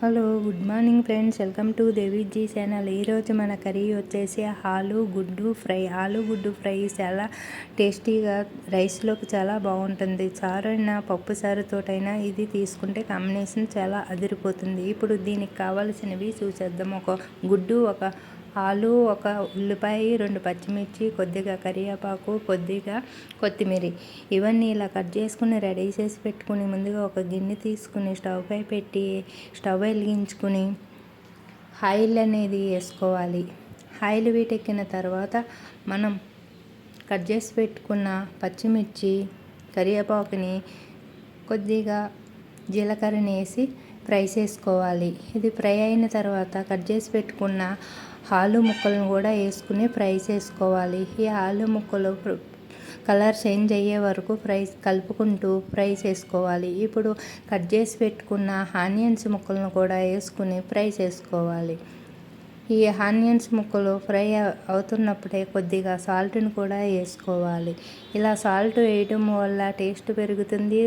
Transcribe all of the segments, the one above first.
Hello good morning friends, welcome to Deviji channel. ఈరోజు మన curry వచ్చేసి ఆలుగుడ్డు ఫ్రై. ఆలుగుడ్డు ఫ్రై చాలా టేస్టీగా రైస్లోకి చాలా బాగుంటుంది. చారైనా పప్పు చారుతోటైనా ఇది తీసుకుంటే కాంబినేషన్ చాలా అదిరిపోతుంది. ఇప్పుడు దీనికి కావాల్సినవి చూసేద్దాం. ఒక గుడ్డు, ఒక ఆలు, ఒక ఉల్లిపాయ, 2 పచ్చిమిర్చి, కొద్దిగా కరివేపాకు, కొద్దిగా కొత్తిమీర, ఇవన్నీ ఇలా కట్ చేసుకుని రెడీ చేసి పెట్టుకుని ముందుగా ఒక గిన్నె తీసుకుని స్టవ్ పై పెట్టి స్టవ్ వెలిగించుకుని ఆయిల్ అనేది వేసుకోవాలి. ఆయిల్ వీటెక్కిన తర్వాత మనం కట్ చేసి పెట్టుకున్న పచ్చిమిర్చి, కరివేపాకుని, కొద్దిగా జీలకర్రని వేసి ఫ్రై చేసుకోవాలి. ఇది ఫ్రై అయిన తర్వాత కట్ చేసి పెట్టుకున్న ఆలు ముక్కలను కూడా వేసుకుని ఫ్రై చేసుకోవాలి. ఈ ఆలు ముక్కలు కలర్ చేంజ్ అయ్యే వరకు కలుపుకుంటూ ఫ్రై చేసుకోవాలి. ఇప్పుడు కట్ చేసి పెట్టుకున్న ఆనియన్స్ ముక్కలను కూడా వేసుకుని ఫ్రై చేసుకోవాలి. ఈ ఆనియన్స్ ముక్కలు ఫ్రై అవుతున్నప్పుడే కొద్దిగా సాల్ట్ని కూడా వేసుకోవాలి. ఇలా సాల్ట్ వేయడం వల్ల టేస్ట్ పెరుగుతుంది.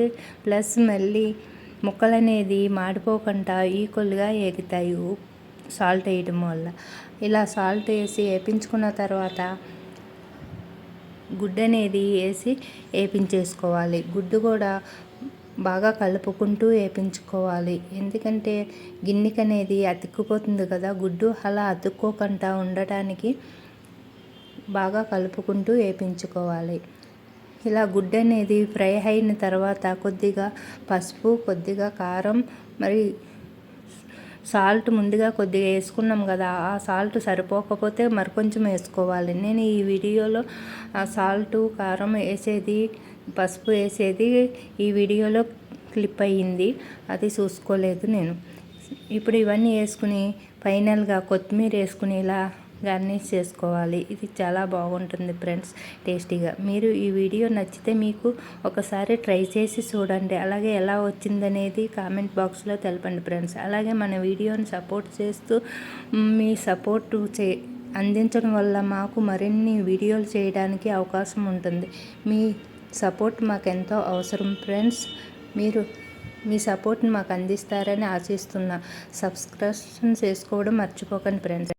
ప్లస్ మళ్ళీ ముక్కలు అనేది మాడిపోకుండా ఈక్వల్గా ఎగుతాయి సాల్ట్ వేయడం వల్ల. ఇలా సాల్ట్ వేసి వేపించుకున్న తర్వాత గుడ్డు అనేది వేసి వేపించేసుకోవాలి. గుడ్డు కూడా బాగా కలుపుకుంటూ వేపించుకోవాలి. ఎందుకంటే గిన్నెకి అనేది అతుక్కుపోతుంది కదా గుడ్డు, అలా అతుక్కోకుండా ఉండటానికి బాగా కలుపుకుంటూ వేపించుకోవాలి. ఇలా గుడ్డు అనేది ఫ్రై అయిన తర్వాత కొద్దిగా పసుపు, కొద్దిగా కారం, మరి సాల్ట్ ముందుగా కొద్దిగా వేసుకున్నాం కదా, ఆ సాల్ట్ సరిపోకపోతే మరికొంచెం వేసుకోవాలి. నేను ఈ వీడియోలో సాల్టు, కారం వేసేది, పసుపు వేసేది ఈ వీడియోలో క్లిప్ అయ్యింది, అది చూసుకోలేదు నేను. ఇప్పుడు ఇవన్నీ వేసుకుని ఫైనల్గా కొత్తిమీర వేసుకుని ఇలా గార్నిష్ చేసుకోవాలి. ఇది చాలా బాగుంటుంది ఫ్రెండ్స్, టేస్టీగా. మీరు ఈ వీడియో నచ్చితే మీకు ఒకసారి ట్రై చేసి చూడండి. అలాగే ఎలా వచ్చిందనేది కామెంట్ బాక్స్లో తెలపండి ఫ్రెండ్స్. అలాగే మన వీడియోని సపోర్ట్ చేస్తూ మీ సపోర్టు అందించడం వల్ల మాకు మరిన్ని వీడియోలు చేయడానికి అవకాశం ఉంటుంది. మీ సపోర్ట్ మాకు ఎంతో అవసరం ఫ్రెండ్స్. మీరు మీ సపోర్ట్ని మాకు అందిస్తారని ఆశిస్తున్నా. సబ్స్క్రిప్షన్ చేసుకోవడం మర్చిపోకండి ఫ్రెండ్స్.